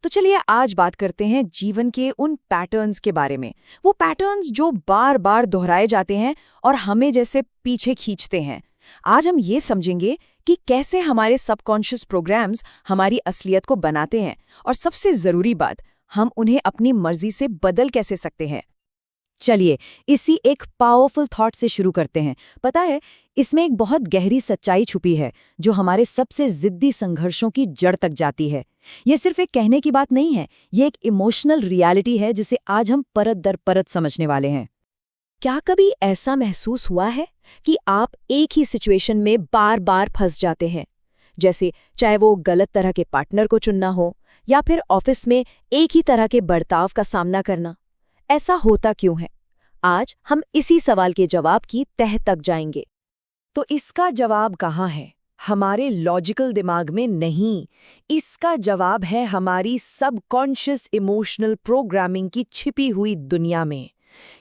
तो चलिए आज बात करते हैं जीवन के उन पैटर्न्स के बारे में। वो पैटर्न्स जो बार बार दोहराए जाते हैं और हमें जैसे पीछे खींचते हैं। आज हम ये समझेंगे कि कैसे हमारे सबकॉन्शियस प्रोग्राम्स हमारी असलियत को बनाते हैं और सबसे ज़रूरी बात, हम उन्हें अपनी मर्जी से बदल कैसे सकते हैं। चलिए इसी एक पावरफुल थॉट से शुरू करते हैं। पता है, इसमें एक बहुत गहरी सच्चाई छुपी है जो हमारे सबसे जिद्दी संघर्षों की जड़ तक जाती है। ये सिर्फ एक कहने की बात नहीं है, ये एक इमोशनल रियलिटी है जिसे आज हम परत दर परत समझने वाले हैं। क्या कभी ऐसा महसूस हुआ है कि आप एक ही सिचुएशन में बार बार फंस जाते हैं? जैसे चाहे वो गलत तरह के पार्टनर को चुनना हो या फिर ऑफिस में एक ही तरह के बर्ताव का सामना करना। ऐसा होता क्यों है? आज हम इसी सवाल के जवाब की तह तक जाएंगे। तो इसका जवाब कहाँ है? हमारे लॉजिकल दिमाग में नहीं। इसका जवाब है हमारी सबकॉन्शियस इमोशनल प्रोग्रामिंग की छिपी हुई दुनिया में।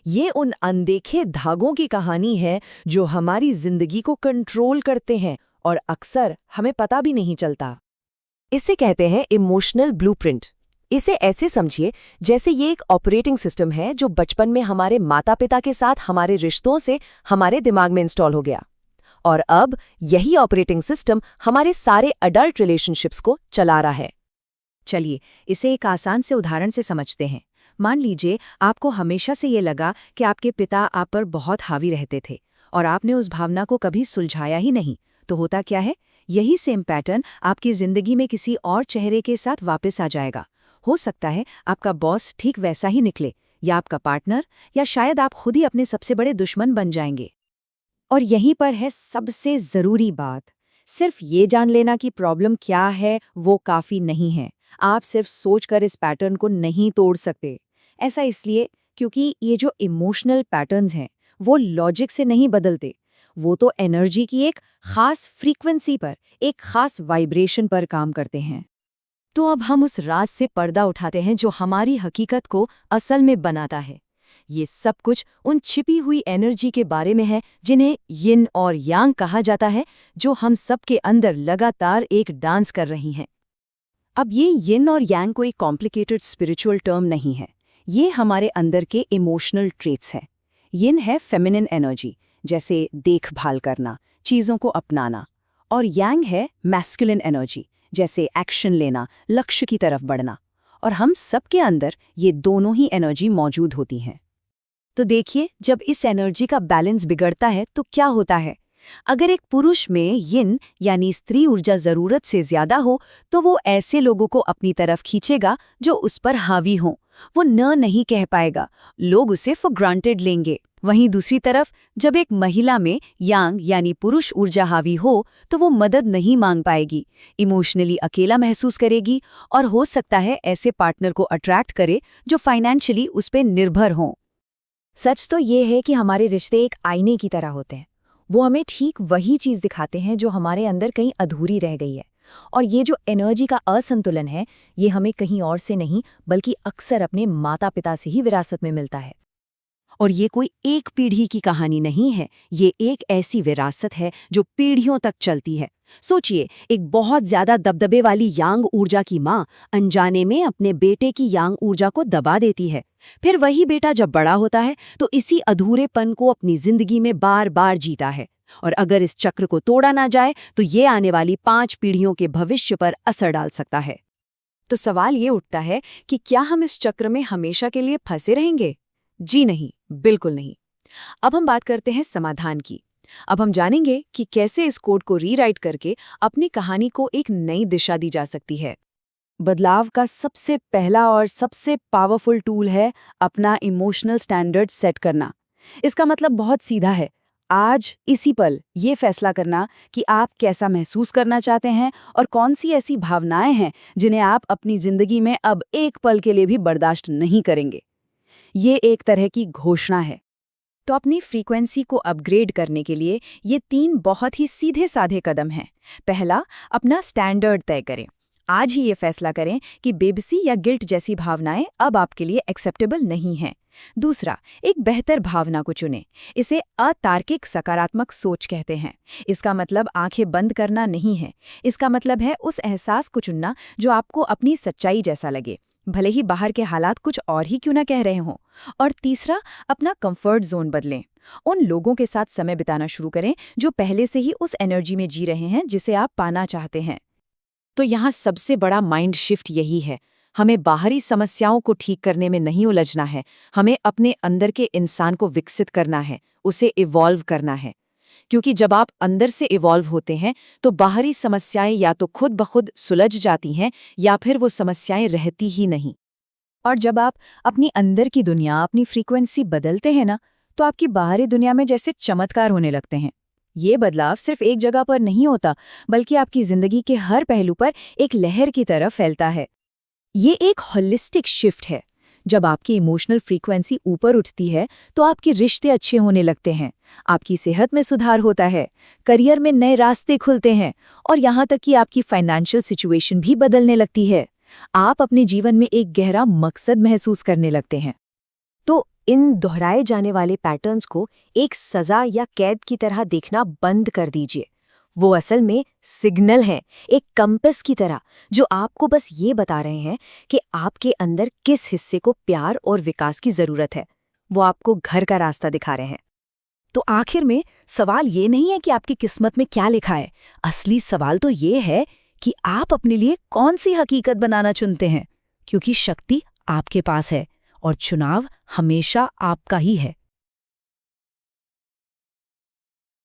ये उन अनदेखे धागों की कहानी है जो हमारी जिंदगी को कंट्रोल करते हैं और अक्सर हमें पता भी नहीं चलता। इसे कहते हैं इमोशनल ब्लूप्रिंट। इसे ऐसे समझिए जैसे ये एक ऑपरेटिंग सिस्टम है जो बचपन में हमारे माता पिता के साथ हमारे रिश्तों से हमारे दिमाग में इंस्टॉल हो गया, और अब यही ऑपरेटिंग सिस्टम हमारे सारे अडल्ट रिलेशनशिप्स को चला रहा है। चलिए इसे एक आसान से उदाहरण से समझते हैं। मान लीजिए आपको हमेशा से ये लगा कि आपके पिता आप पर बहुत हावी रहते थे और आपने उस भावना को कभी सुलझाया ही नहीं। तो होता क्या है, यही सेम पैटर्न आपकी जिंदगी में किसी और चेहरे के साथ वापस आ जाएगा। हो सकता है आपका बॉस ठीक वैसा ही निकले, या आपका पार्टनर, या शायद आप खुद ही अपने सबसे बड़े दुश्मन बन जाएंगे। और यहीं पर है सबसे ज़रूरी बात। सिर्फ ये जान लेना कि प्रॉब्लम क्या है वो काफ़ी नहीं है। आप सिर्फ सोचकर इस पैटर्न को नहीं तोड़ सकते। ऐसा इसलिए क्योंकि ये जो इमोशनल पैटर्न्स हैं वो लॉजिक से नहीं बदलते। वो तो एनर्जी की एक खास फ्रीक्वेंसी पर, एक खास वाइब्रेशन पर काम करते हैं। तो अब हम उस राज से पर्दा उठाते हैं जो हमारी हकीकत को असल में बनाता है। ये सब कुछ उन छिपी हुई एनर्जी के बारे में है जिन्हें यिन और यांग कहा जाता है, जो हम सबके अंदर लगातार एक डांस कर रही हैं। अब ये यिन और यांग कोई कॉम्प्लिकेटेड स्पिरिचुअल टर्म नहीं है, ये हमारे अंदर के इमोशनल ट्रेट्स हैं। यिन है फेमिनिन एनर्जी, जैसे देखभाल करना, चीज़ों को अपनाना, और यांग है मैस्कुलिन एनर्जी, जैसे एक्शन लेना, लक्ष्य की तरफ बढ़ना। और हम सबके अंदर ये दोनों ही एनर्जी मौजूद होती हैं। तो देखिए, जब इस एनर्जी का बैलेंस बिगड़ता है तो क्या होता है? अगर एक पुरुष में यिन यानी स्त्री ऊर्जा ज़रूरत से ज़्यादा हो तो वो ऐसे लोगों को अपनी तरफ खींचेगा जो उस पर हावी हों। वो न नहीं कह पाएगा, लोग उसे फॉर ग्रांटेड लेंगे। वहीं दूसरी तरफ जब एक महिला में यांग यानी पुरुष ऊर्जा हावी हो तो वो मदद नहीं मांग पाएगी, इमोशनली अकेला महसूस करेगी और हो सकता है ऐसे पार्टनर को अट्रैक्ट करे जो फाइनेंशियली उस पर निर्भर हों। सच तो ये है कि हमारे रिश्ते एक आईने की तरह होते हैं। वो हमें ठीक वही चीज़ दिखाते हैं जो हमारे अंदर कहीं अधूरी रह गई है। और ये जो एनर्जी का असंतुलन है, ये हमें कहीं और से नहीं बल्कि अक्सर अपने माता पिता से ही विरासत में मिलता है। और ये कोई एक पीढ़ी की कहानी नहीं है, ये एक ऐसी विरासत है जो पीढ़ियों तक चलती है। सोचिए, एक बहुत ज्यादा दबदबे वाली यांग ऊर्जा की माँ अनजाने में अपने बेटे की यांग ऊर्जा को दबा देती है। फिर वही बेटा जब बड़ा होता है तो इसी अधूरेपन को अपनी जिंदगी में बार बार जीता है। और अगर इस चक्र को तोड़ा ना जाए तो ये आने वाली 5 पीढ़ियों के भविष्य पर असर डाल सकता है। तो सवाल ये उठता है कि क्या हम इस चक्र में हमेशा के लिए फंसे रहेंगे? जी नहीं, बिल्कुल नहीं। अब हम बात करते हैं समाधान की। अब हम जानेंगे कि कैसे इस कोड को रीराइट करके अपनी कहानी को एक नई दिशा दी जा सकती है। बदलाव का सबसे पहला और सबसे पावरफुल टूल है अपना इमोशनल स्टैंडर्ड सेट करना। इसका मतलब बहुत सीधा है, आज इसी पल ये फैसला करना कि आप कैसा महसूस करना चाहते हैं और कौन सी ऐसी भावनाएं हैं जिन्हें आप अपनी जिंदगी में अब एक पल के लिए भी बर्दाश्त नहीं करेंगे। ये एक तरह की घोषणा है। तो अपनी फ्रीक्वेंसी को अपग्रेड करने के लिए ये 3 बहुत ही सीधे साधे कदम हैं। पहला, अपना स्टैंडर्ड तय करें। आज ही ये फैसला करें कि बेबसी या गिल्ट जैसी भावनाएं अब आपके लिए एक्सेप्टेबल नहीं हैं। दूसरा, एक बेहतर भावना को चुनें। इसे अतार्किक सकारात्मक सोच कहते हैं। इसका मतलब आंखें बंद करना नहीं है। इसका मतलब है उस एहसास को चुनना जो आपको अपनी सच्चाई जैसा लगे, भले ही बाहर के हालात कुछ और ही क्यों ना कह रहे हों। और तीसरा, अपना कंफर्ट जोन बदलें। उन लोगों के साथ समय बिताना शुरू करें जो पहले से ही उस एनर्जी में जी रहे हैं जिसे आप पाना चाहते हैं। तो यहाँ सबसे बड़ा माइंड शिफ्ट यही है, हमें बाहरी समस्याओं को ठीक करने में नहीं उलझना है, हमें अपने अंदर के इंसान को विकसित करना है, उसे इवॉल्व करना है। क्योंकि जब आप अंदर से इवॉल्व होते हैं तो बाहरी समस्याएं या तो खुद ब खुद सुलझ जाती हैं या फिर वो समस्याएं रहती ही नहीं। और जब आप अपनी अंदर की दुनिया, अपनी फ्रीक्वेंसी बदलते हैं ना, तो आपकी बाहरी दुनिया में जैसे चमत्कार होने लगते हैं। ये बदलाव सिर्फ एक जगह पर नहीं होता, बल्कि आपकी जिंदगी के हर पहलू पर एक लहर की तरह फैलता है। ये एक होलिस्टिक शिफ्ट है। जब आपकी इमोशनल फ्रीक्वेंसी ऊपर उठती है तो आपके रिश्ते अच्छे होने लगते हैं, आपकी सेहत में सुधार होता है, करियर में नए रास्ते खुलते हैं और यहाँ तक कि आपकी फाइनेंशियल सिचुएशन भी बदलने लगती है। आप अपने जीवन में एक गहरा मकसद महसूस करने लगते हैं। तो इन दोहराए जाने वाले पैटर्न्स को एक सजा या कैद की तरह देखना बंद कर दीजिए। वो असल में सिग्नल है, एक कंपास की तरह, जो आपको बस ये बता रहे हैं कि आपके अंदर किस हिस्से को प्यार और विकास की जरूरत है। वो आपको घर का रास्ता दिखा रहे हैं। तो आखिर में सवाल ये नहीं है कि आपकी किस्मत में क्या लिखा है, असली सवाल तो ये है कि आप अपने लिए कौन सी हकीकत बनाना चुनते हैं, क्योंकि शक्ति आपके पास है और चुनाव हमेशा आपका ही है।